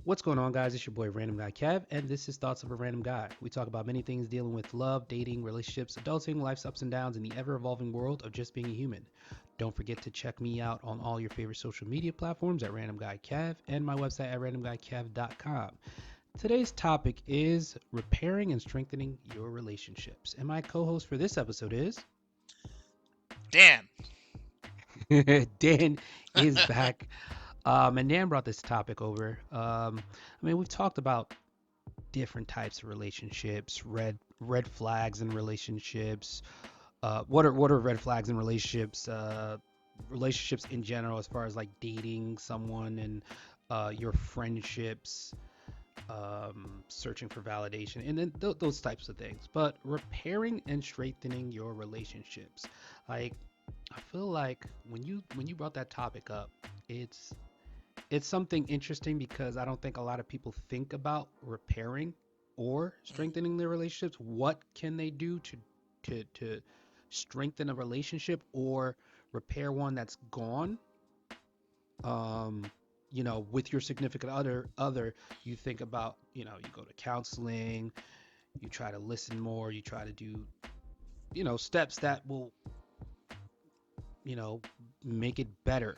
What's going on, guys? It's your boy Random Guy Kev, and this is Thoughts of a Random Guy. We talk about many things dealing with love, dating, relationships, adulting, life's ups and downs, and the ever evolving world of just being a human. Don't forget to check me out on all your favorite social media platforms at Random Guy Kev and my website at randomguykev.com. Today's topic is repairing and strengthening your relationships. And my co host for this episode is Dan. Dan is back. And Dan brought this topic over. We've talked about different types of relationships, red flags in relationships. What are red flags in relationships? Relationships in general, as far as like dating someone and your friendships, searching for validation, and then those types of things. But repairing and strengthening your relationships, like I feel like when you brought that topic up, it's it's something interesting because I don't think a lot of people think about repairing or strengthening their relationships. What can they do to strengthen a relationship or repair one that's gone? Um, with your significant other, you think about, you go to counseling, you try to listen more, you try to do, steps that will, you know, make it better.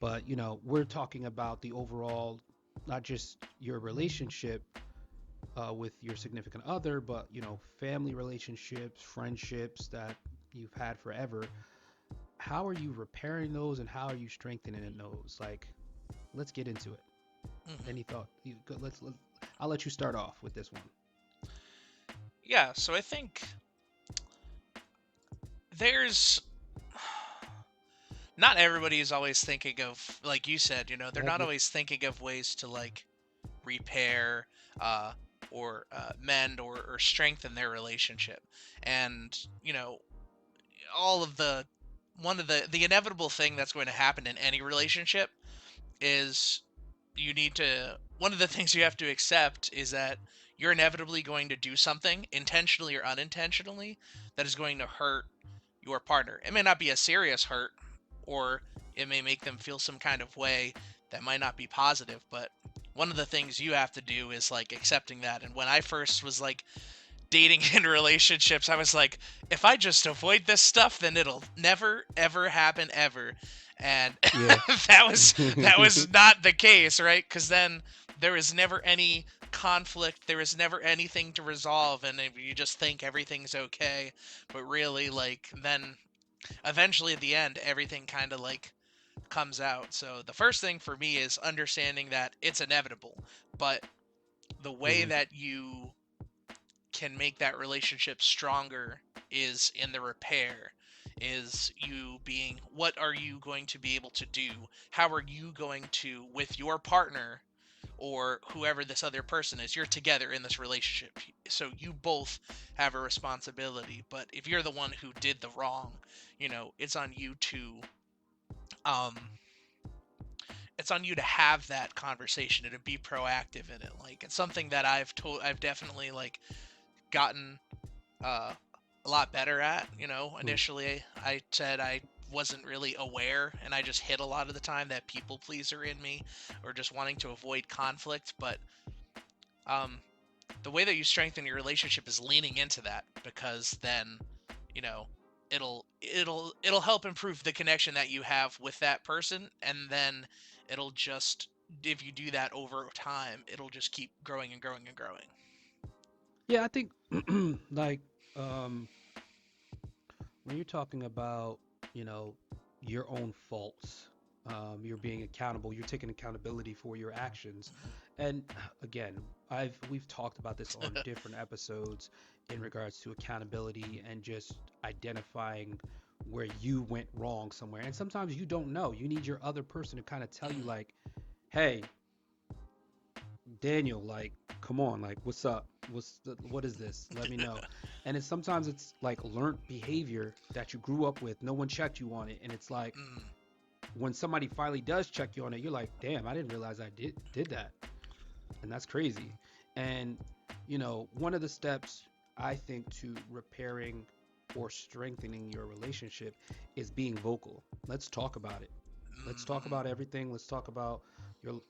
But, we're talking about the overall, not just your relationship with your significant other, but, family relationships, friendships that you've had forever. How are you repairing those and how are you strengthening those? Like, let's get into it. hmm Any thought? I'll let you start off with this one. Yeah, so I think there's not everybody is always thinking of, like you said, they're Yep, not yep. always thinking of ways to like repair uh, or mend or strengthen their relationship. And, you know, all of the one of the inevitable thing that's going to happen in any relationship is you need to one of the things you have to accept is that you're inevitably going to do something intentionally or unintentionally that is going to hurt your partner. It may not be a serious hurt, or it may make them feel some kind of way that might not be positive, but one of the things you have to do is like accepting that. And when I first was like dating and relationships, I was like, if I just avoid this stuff, then it'll never ever happen ever. And Yeah. that was not the case, right? Because then there was never any conflict, there was never anything to resolve, and if you just think everything's okay, but really, like, then eventually at the end, everything kind of like comes out. So the first thing for me is understanding that it's inevitable, but the way Mhm. that you can make that relationship stronger is in the repair, is you being, what are you going to be able to do, how are you going to, with your partner or whoever this other person is, you're together in this relationship, so you both have a responsibility. But if you're the one who did the wrong, it's on you to um it's on you to have that conversation and to be proactive in it. Like, it's something that I've definitely like gotten uh, a lot better at. Mhm. Initially I said I wasn't really aware, and I just hid a lot of the time that people pleaser in me, or just wanting to avoid conflict. But um, the way that you strengthen your relationship is leaning into that, because then, you know, it'll help improve the connection that you have with that person, and then it'll just, if you do that over time, it'll just keep growing and growing and growing. Yeah, I think like um when you're talking about, you know, your own faults, you're being accountable, you're taking accountability for your actions. And again, we've talked about this on different episodes in regards to accountability and just identifying where you went wrong somewhere. And sometimes you don't know. You need your other person to kind of tell you like, "Hey, Daniel, like, come on, like, what's up? What is this? Let me know." And sometimes it's like learned behavior that you grew up with. No one checked you on it, and it's like Mm, when somebody finally does check you on it, you're like, "Damn, I didn't realize I did that," and that's crazy. And one of the steps I think to repairing or strengthening your relationship is being vocal. Let's talk about it. Let's talk Mm-hmm. about everything. Let's talk about your,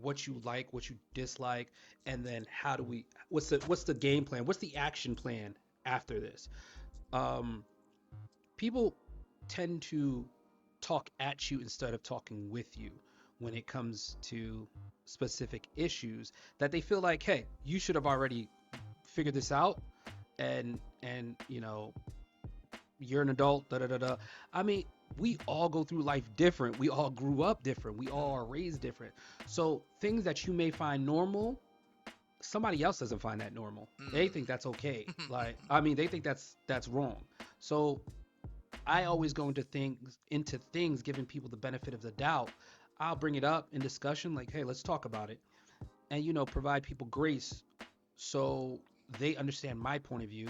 what you like, what you dislike, and then how do we, what's the game plan? What's the action plan after this? Um, People tend to talk at you instead of talking with you when it comes to specific issues that they feel like, hey, you should have already figured this out, and you're an adult, da da da da. I mean, we all go through life different. We all grew up different. We all are raised different. So things that you may find normal, somebody else doesn't find that normal. They think that's okay. Like, I mean, they think that's wrong. So I always go into things giving people the benefit of the doubt. I'll bring it up in discussion, like, hey, let's talk about it, and provide people grace so they understand my point of view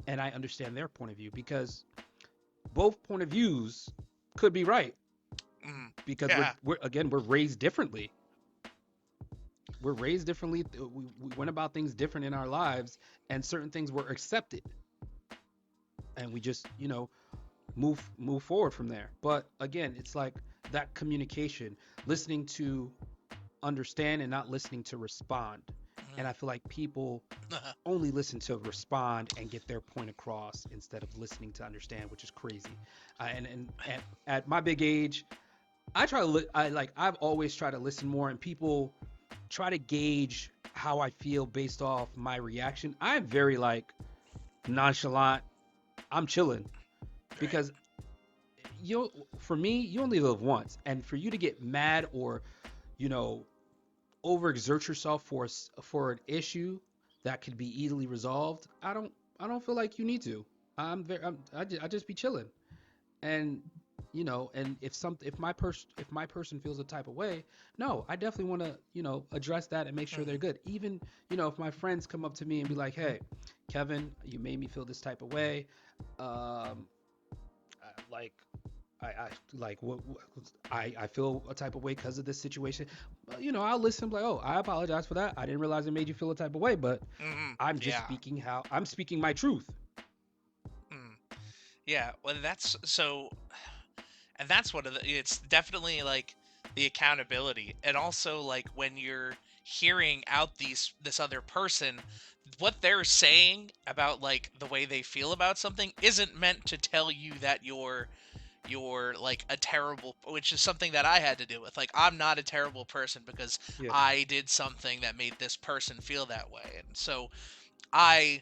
and I understand their point of view, because both point of views could be right, Mm-hmm. because we're, Yeah. we're again, we're raised differently. We're raised differently. We went about things different in our lives, and certain things were accepted, and we just move forward from there. But again, it's like that communication, listening to understand and not listening to respond. And I feel like people Mm-hmm. only listen to respond and get their point across instead of listening to understand, which is crazy. And at my big age, I try to I've always tried to listen more, and people try to gauge how I feel based off my reaction. I'm very like nonchalant. I'm chilling Right. because you for me, you only live once, and for you to get mad or you know overexert yourself for an issue that could be easily resolved, I don't feel like you need to. I just be chilling, and and if my person feels a type of way, no, I definitely want to address that and make sure they're Mm-hmm. good. Even if my friends come up to me and be like, hey, Kevin, you made me feel this type of way. um like I like what I feel a type of way because of this situation. I'll listen, like, oh, I apologize for that. I didn't realize it made you feel a type of way, but Mm-hmm. Yeah. I'm speaking my truth. Mm. Yeah. Well, that's so, and that's one of the. It's definitely like the accountability, and also like when you're hearing out this other person, what they're saying about like the way they feel about something isn't meant to tell you that you're like a terrible, which is something that I had to deal with. Like, I'm not a terrible person because Yeah. I did something that made this person feel that way. And so I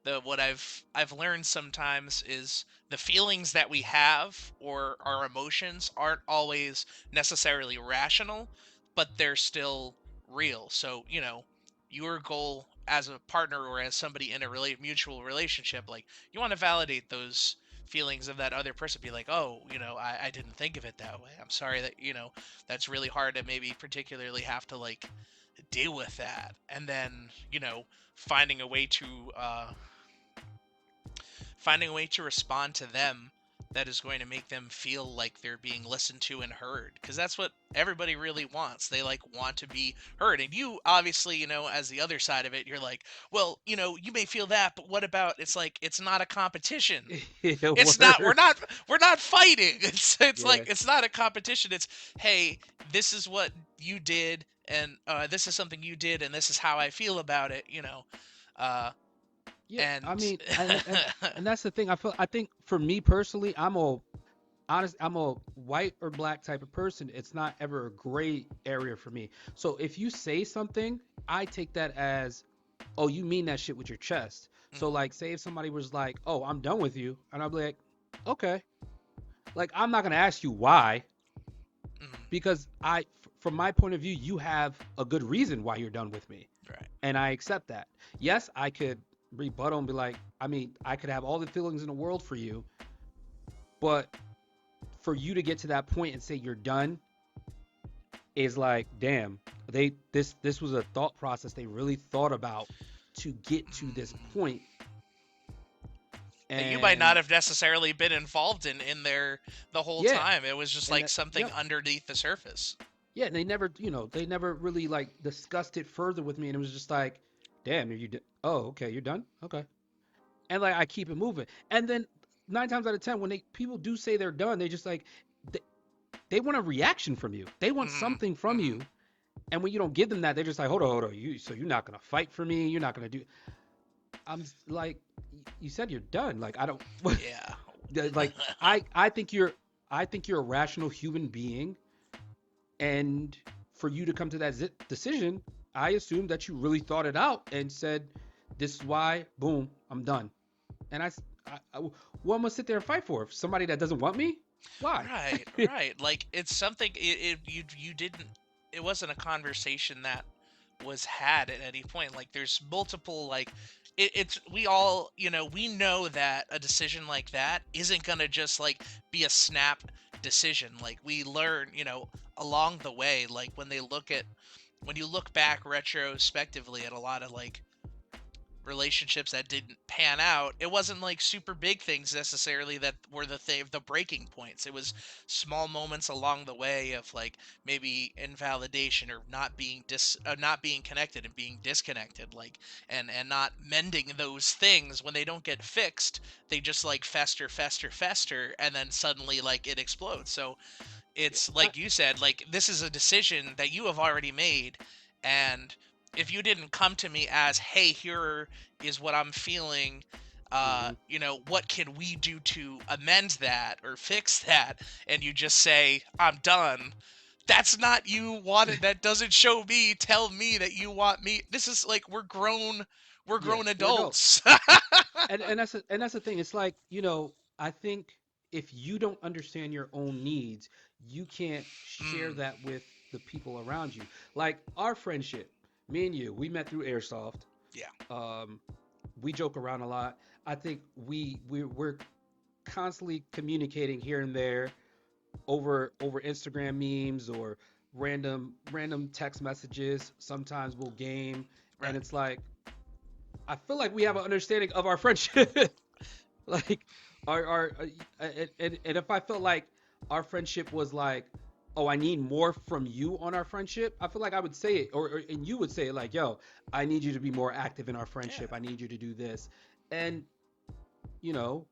the what I've learned sometimes is the feelings that we have or our emotions aren't always necessarily rational, but they're still real. So, your goal as a partner or as somebody in a mutual relationship, like, you want to validate those feelings of that other person. Be like, oh, I didn't think of it that way. I'm sorry that, that's really hard to maybe particularly have to like deal with that. And then, finding a way to finding a way to respond to them that is going to make them feel like they're being listened to and heard, because that's what everybody really wants. They like want to be heard. And you obviously, as the other side of it, you're like, well, you may feel that, but what about, it's like, it's not a competition. Yeah, It's not, we're word. not we're not fighting. It's like, Yeah. it's not a competition. It's, hey, this is what you did, and this is something you did, and this is how I feel about it, uh Yeah, I and mean, and that's the thing. I think for me personally, I'm a white or black type of person. It's not ever a gray area for me. So if you say something, I take that as, oh, you mean that shit with your chest. So Mhm, like, say if somebody was like, oh, I'm done with you, and I'll be like, okay. Like, I'm not gonna ask you why, mhm, because from my point of view, you have a good reason why you're done with me, right. and I accept that. Yes, I could rebuttal and be like, I mean, I could have all the feelings in the world for you, but for you to get to that point and say you're done is like, damn, this was a thought process they really thought about to get to this Mm. point. That you might not And have necessarily been involved in there the whole yeah, time. It was just and like that, something yep, underneath the surface. yeah, and they never really like discussed it further with me, and it was just like, damn, oh, okay, you're done, okay. And like, I keep it moving, and then 9 times out of 10, when they people do say they're done, they just like, they want a reaction from you. They want Mhm. something from Mhm. you. And when you don't give them that, they're just like, hold on. You're not gonna fight for me. You're not gonna do. Like, you said you're done. Like I don't. Yeah. Like I think you're a rational human being, and for you to come to that decision, I assume that you really thought it out and said, this is why. Boom, I'm done. And what am I sit there and fight for? Somebody that doesn't want me? Why? Right, right. Like it's something you didn't it wasn't a conversation that was had at any point. Like there's multiple like it's we all, we know that a decision like that isn't going to just like be a snap decision. Like we learn, along the way, like when you look back retrospectively at a lot of like relationships that didn't pan out, it wasn't like super big things necessarily that were the breaking points. It was small moments along the way of like maybe invalidation or not being connected and being disconnected, like and not mending those things. When they don't get fixed, they just like fester, fester, fester, and then suddenly like it explodes. So it's I, like you said, like this is a decision that you have already made, and if you didn't come to me as, hey, here is what I'm feeling, mhm. what can we do to amend that or fix that, and you just say, I'm done. That's not you wanted. That doesn't show me. Tell me that you want me. This is like we're Yeah, grown we're adults. adults. And that's the thing. It's like, I think if you don't understand your own needs, you can't share Mm, that with the people around you. Like our friendship, me and you, we met through Airsoft. yeah, Um, we joke around a lot. I think we're constantly communicating here and there over Instagram memes or random text messages. Sometimes we'll game, and right. it's like I feel like we have an understanding of our friendship. Like our and if I felt like our friendship was like, oh, I need more from you on our friendship, I feel like I would say it, and you would say it like, yo, I need you to be more active in our Yeah. friendship. I need you to do this, and you know,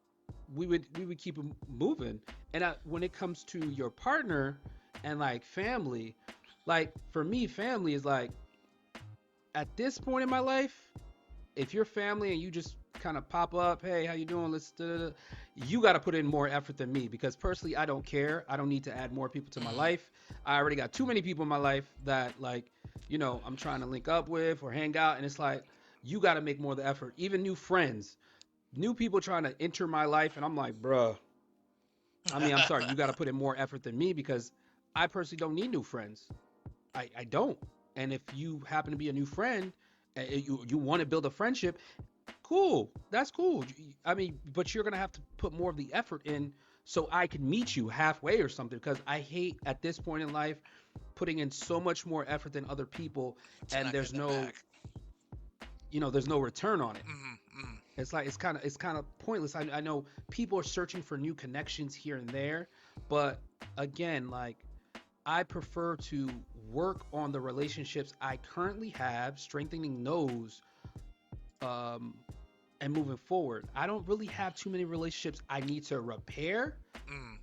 we would keep it moving. And when it comes to your partner and like family, like for me, family is like at this point in my life, if you're family and you just kind of pop up, hey, how you doing? Let's you got to put in more effort than me because personally, I don't care. I don't need to add more people to my Mm, life. I already got too many people in my life that like, I'm trying to link up with or hang out, and it's like you got to make more of the effort. Even new friends, new people trying to enter my life, and I'm like, bruh. I mean, I'm sorry, you got to put in more effort than me because I personally don't need new friends. I don't. And if you happen to be a new friend, you want to build a friendship, cool. That's cool. I mean, but you're gonna have to put more of the effort in so I can meet you halfway or something. Because I hate at this point in life putting in so much more effort than other people, to and not get there's them no, back. there's no return on it. Mm, mm, It's like it's kind of pointless. I know people are searching for new connections here and there, but again, like I prefer to work on the relationships I currently have, strengthening those, um, and moving forward. I don't really have too many relationships I need to repair, mm,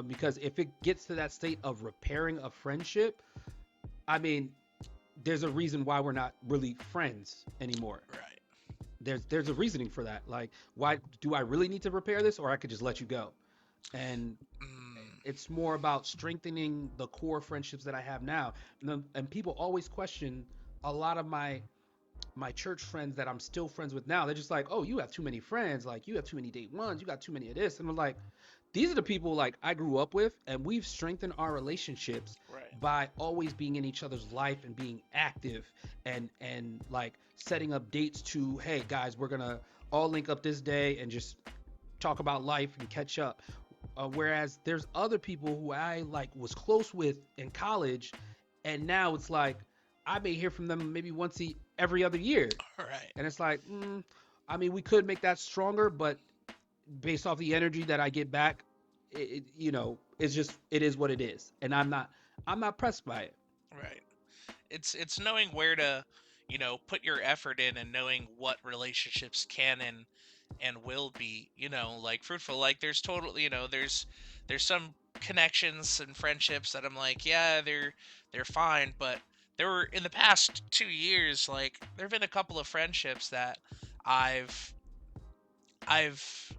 because if it gets to that state of repairing a friendship, I mean, there's a reason why we're not really friends anymore. right. There's a reasoning for that. Like, why do I really need to repair this, or I could just let you go? And Mm, it's more about strengthening the core friendships that I have now. And people always question a lot of my church friends that I'm still friends with now. They're just like, "Oh, you have too many friends. Like, you have too many date ones. You got too many of this." And I'm like, these are the people like I grew up with, and we've strengthened our relationships right. by always being in each other's life and being active and like setting up dates to, hey guys, we're gonna all link up this day and just talk about life and catch up. Whereas there's other people who I like was close with in college, and now it's like I may hear from them maybe every other year, Right. and it's like, I mean, we could make that stronger, but based off the energy that I get back, it's just it is what it is, and I'm not pressed by it. Right. It's knowing where to, put your effort in and knowing what relationships can and will be, like fruitful. Like there's totally, there's some connections and friendships that I'm like, yeah, they're fine, but there were in the past 2 years, like there've been a couple of friendships that I've I've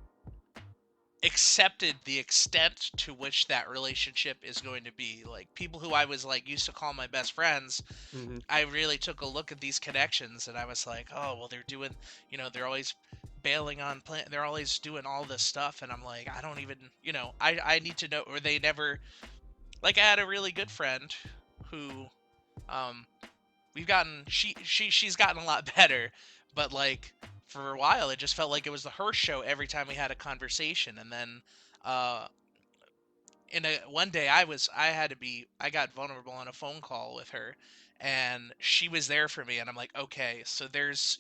accepted the extent to which that relationship is going to be. Like people who I was like used to call my best friends, Hmm. I really took a look at these connections and I was like, oh well, they're doing, they're always bailing on plan, they're always doing all this stuff, and I'm like, I don't even, I need to know, or they never, like I had a really good friend who, um, we've gotten she's gotten a lot better, but like for a while it just felt like it was the her show every time we had a conversation, and then uh in a one day I got vulnerable on a phone call with her, and she was there for me, and I'm like, okay, so there's,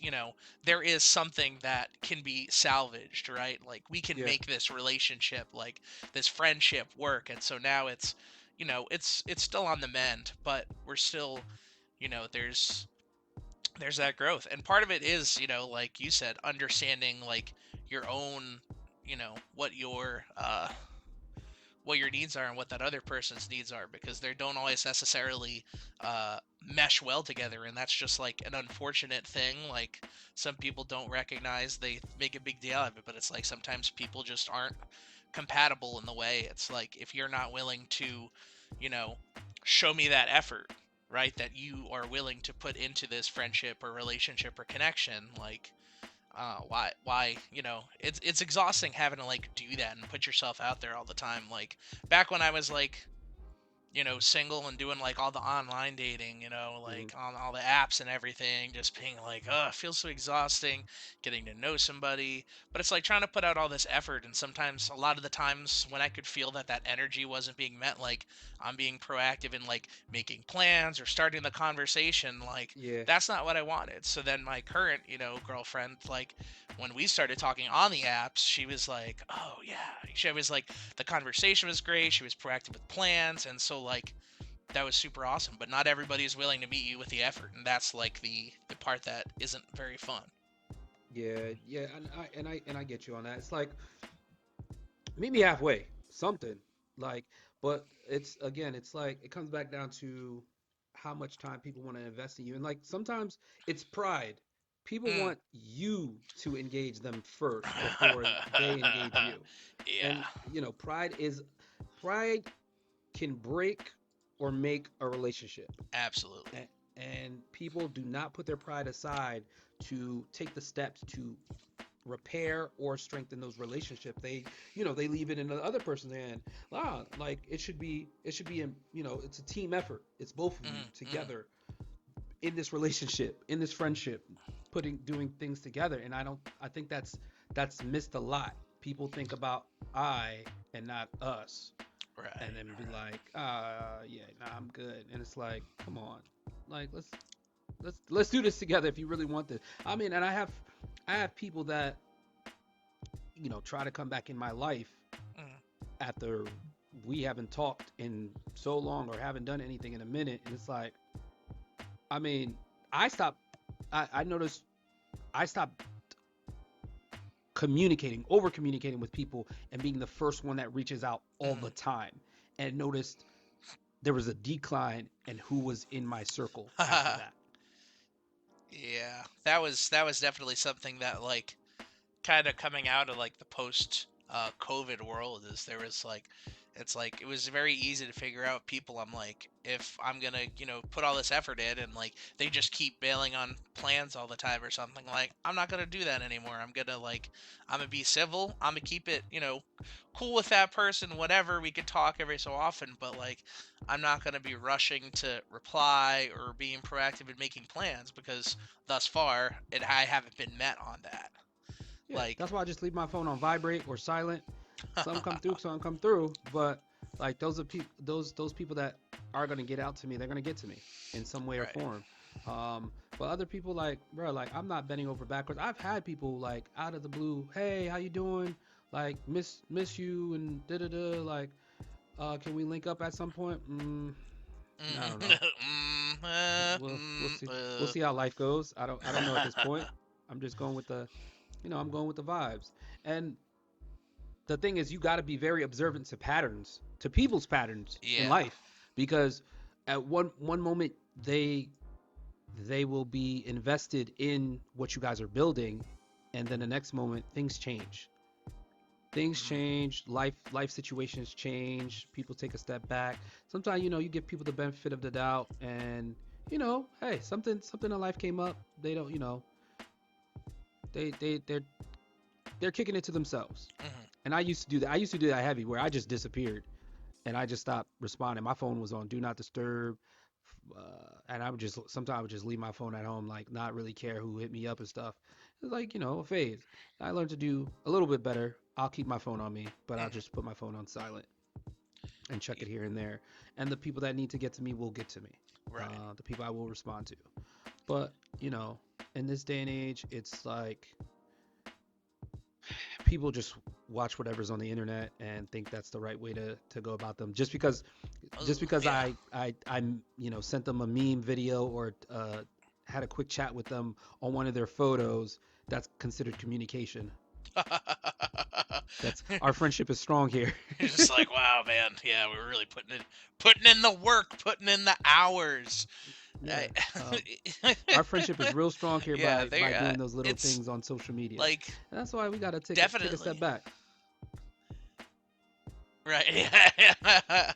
there is something that can be salvaged, right? Like we can Yeah. make this relationship, like this friendship work. And so now it's, it's still on the mend, but we're still, there's that growth. And part of it is, like you said, understanding like your own, what your needs are and what that other person's needs are, because they don't always necessarily mesh well together, and that's just like an unfortunate thing. Like some people don't recognize, they make a big deal out of it, but it's like sometimes people just aren't compatible in the way. It's like if you're not willing to, you know, show me that effort, right, that you are willing to put into this friendship or relationship or connection, like why, it's exhausting having to like do that and put yourself out there all the time. Like back when I was like, single and doing like all the online dating, Hmm. like on all the apps and everything, just being like, oh, it feels so exhausting getting to know somebody. But it's like trying to put out all this effort, and sometimes, a lot of the times, when I could feel that that energy wasn't being met, like I'm being proactive in like making plans or starting the conversation, like Yeah. that's not what I wanted. So then my current, girlfriend, like when we started talking on the apps, she was like, oh yeah, she was like, the conversation was great. She was proactive with plans, and so like that was super awesome. But not everybody is willing to meet you with the effort, and that's like the part that isn't very fun. Yeah. Yeah. And I get you on that. It's like meet me halfway, something like. But it's again, it's like it comes back down to how much time people want to invest in you, and like sometimes it's pride. People Mm. want you to engage them first before they engage you, Yeah, and pride can break or make a relationship. absolutely. And people do not put their pride aside to take the steps to repair or strengthen those relationships. They leave it in the other person's hand. Like it should be it's a team effort. It's both of you Mm, mm. together in this relationship, in this friendship, doing things together. And I think that's missed a lot. People think about I and not us, and Right, then be right. like, yeah, nah, I'm good. And it's like, come on, like let's do this together if you really want this. I mean, and I have people that try to come back in my life Mm, after we haven't talked in so long or haven't done anything in a minute, and it's like, I mean, I stopped. I noticed I stopped communicating, over communicating with people, and being the first one that reaches out all the time, and noticed there was a decline in who was in my circle after mm. that. Yeah, that was definitely something that like kind of coming out of like the post COVID world, is there was like, it's like it was very easy to figure out people. I'm like, if I'm gonna, put all this effort in, and like they just keep bailing on plans all the time or something, like I'm not gonna do that anymore. I'm gonna be civil. I'm gonna keep it, cool with that person, whatever. We could talk every so often, but like I'm not gonna be rushing to reply or being proactive in making plans, because thus far I haven't been met on that. Yeah, Like, that's why I just leave my phone on vibrate or silent. Some come through, some come through, but like those people that are gonna get out to me, they're gonna get to me in some way or right. form. But other people, like, bro, like I'm not bending over backwards. I've had people like out of the blue, hey, how you doing? Like miss you and da da da. Like, can we link up at some point? I don't know. We'll see how life goes. I don't know at this point. I'm just going with I'm going with the vibes. And the thing is, you got to be very observant to patterns to people's patterns in Yeah. life, because at one moment they they will be invested in what you guys are building, and then the next moment things change. Things Hmm. change, life situations change, people take a step back. Sometimes, you give people the benefit of the doubt, and hey, something in life came up. They don't, they're kicking it to themselves. Hmm. And I used to do that. I used to do that heavy, where I just disappeared and I just stopped responding. My phone was on do not disturb, and I would just sometimes I would just leave my phone at home, like not really care who hit me up and stuff. It's like, a phase. I learned to do a little bit better. I'll keep my phone on me, but I'll Hmm. just put my phone on silent and check it here and there. And the people that need to get to me will get to me. Right. The people I will respond to. But in this day and age, it's like people just watch whatever's on the internet and think that's the right way to go about them. Just Oh, because yeah. I sent them a meme video, or had a quick chat with them on one of their photos, that's considered communication. That's Our friendship is strong here. You're just like, wow, man. Yeah, we're really putting in the work, putting in the hours. Yeah. I- Our friendship is real strong here yeah, by doing those little it's things on social media. like And that's why we got to take a step definitely back. right. Yeah,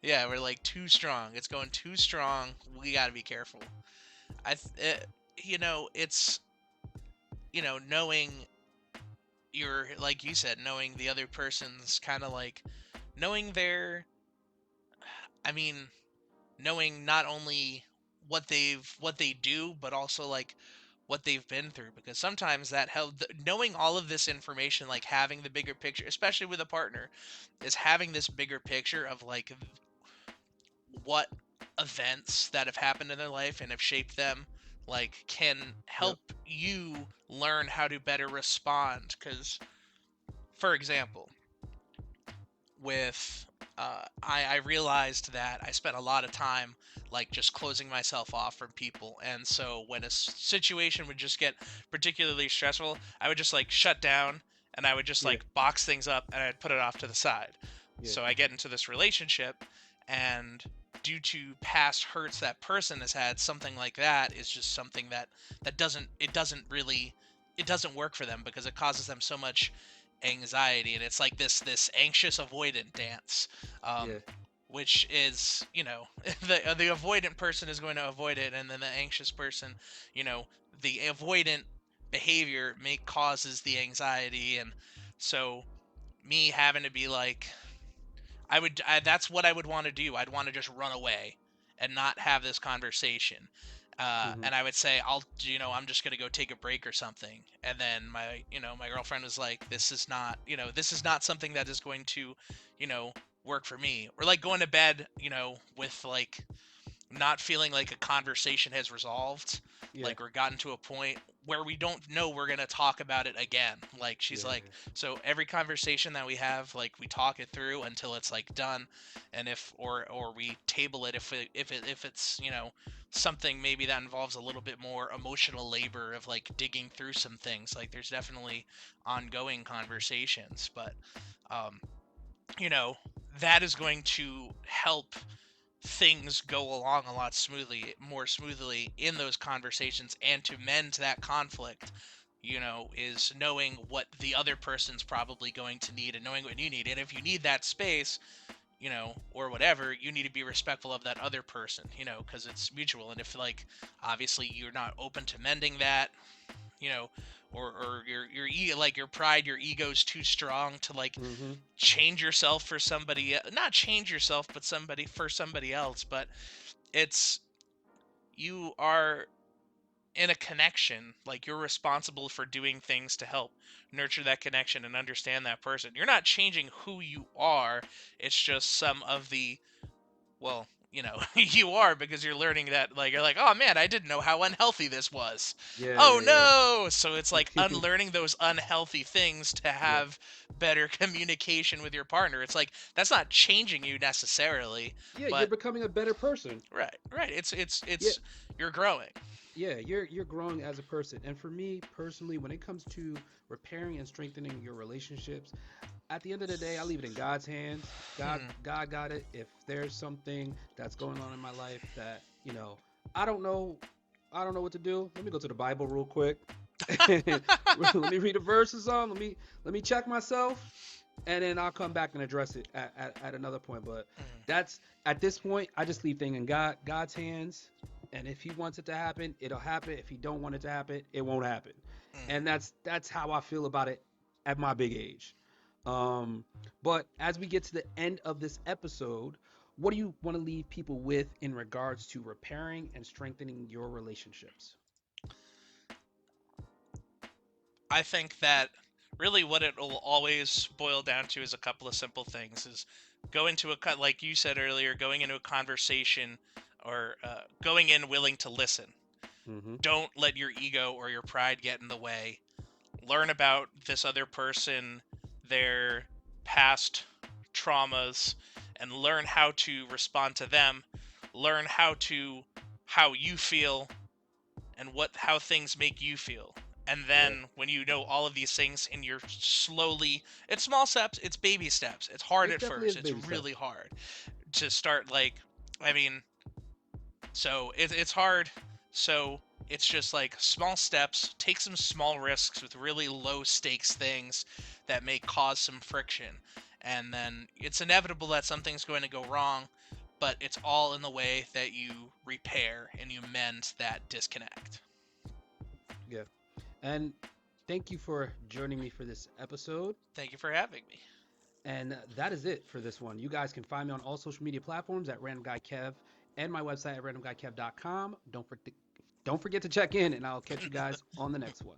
yeah, we're like too strong. It's going too strong. We got to be careful. I, it's knowing your like you said, knowing the other person's kind of like knowing their. I mean, knowing not only what they do, but also like what they've been through, because sometimes that help knowing all of this information, like having the bigger picture, especially with a partner, is having this bigger picture of like what events that have happened in their life and have shaped them, like can Yep. help you learn how to better respond. Because for example, with I realized that I spent a lot of time like just closing myself off from people, and so when a situation would just get particularly stressful, I would just like shut down, and I would just Yeah. like box things up, and I'd put it off to the side. Yeah. So I get into this relationship, and due to past hurts that person has had, something like that is just something that doesn't really it doesn't work for them, because it causes them so much anxiety, and it's like this anxious avoidant dance, Yeah. which is the avoidant person is going to avoid it, and then the anxious person, you know the avoidant behavior may causes the anxiety. And so me having to be like, that's what I would want to do. I'd want to just run away and not have this conversation. Hmm. And I would say, I'm just gonna go take a break or something. And then my girlfriend was like, this is not something that is going to, you know, work for me. Or like going to bed, with like not feeling like a conversation has resolved, Yeah. like we're gotten to a point where we don't know we're going to talk about it again. Like she's Yeah. like, so every conversation that we have, like we talk it through until it's like done. And if or we table it if it's something maybe that involves a little bit more emotional labor of like digging through some things. Like there's definitely ongoing conversations, but um you know that is going to help things go along a lot more smoothly in those conversations, and to mend that conflict, is knowing what the other person's probably going to need and knowing what you need. And if you need that space, or whatever, you need to be respectful of that other person, because it's mutual. And if like obviously you're not open to mending that, you know, or like your pride, your ego's too strong to like Hmm. change yourself for somebody, not change yourself, but somebody for somebody else. But it's you are in a connection, like you're responsible for doing things to help nurture that connection and understand that person. You're not changing who you are. It's just some of the, well, you are, because you're learning that, like you're like, oh man, I didn't know how unhealthy this was. Yeah. Oh Yeah. Yeah. no. So it's like unlearning those unhealthy things to Yeah. have better communication with your partner. It's like that's not changing you necessarily, Yeah. You're but becoming a better person. right, Yeah. it's you're growing. Yeah. You're growing as a person. And for me personally, when it comes to repairing and strengthening your relationships, at the end of the day, I leave it in God's hands. God, Hmm. God got it. If there's something that's going on in my life that I don't know, I don't know what to do. Let me go to the Bible real quick. Let me read a verse or something. Let me check myself, and then I'll come back and address it at another point. But Hmm. that's at this point, I just leave things in God's hands. And if He wants it to happen, it'll happen. If He don't want it to happen, it won't happen. Hmm. And that's how I feel about it at my big age. Um, but as we get to the end of this episode, what do you want to leave people with in regards to repairing and strengthening your relationships? I think that really what it will always boil down to is a couple of simple things: is go into like you said earlier, going into a conversation, or going in willing to listen. Mm-hmm. Don't let your ego or your pride get in the way. Learn about this other person, their past traumas, and learn how to respond to them. Learn how you feel and what how things make you feel. And Yeah, then when you know all of these things and you're slowly, it's small steps, it's baby steps. It's hard it at definitely first. is It's baby steps. really hard to start, like, I mean, so it's hard. So it's just like small steps, take some small risks with really low stakes things that may cause some friction. And then it's inevitable that something's going to go wrong, but it's all in the way that you repair and you mend that disconnect. Yeah. And thank you for joining me for this episode. Thank you for having me. And that is it for this one. You guys can find me on all social media platforms at Random Guy Kev and my website at randomguykev.com. Don't forget to check in, and I'll catch you guys on the next one.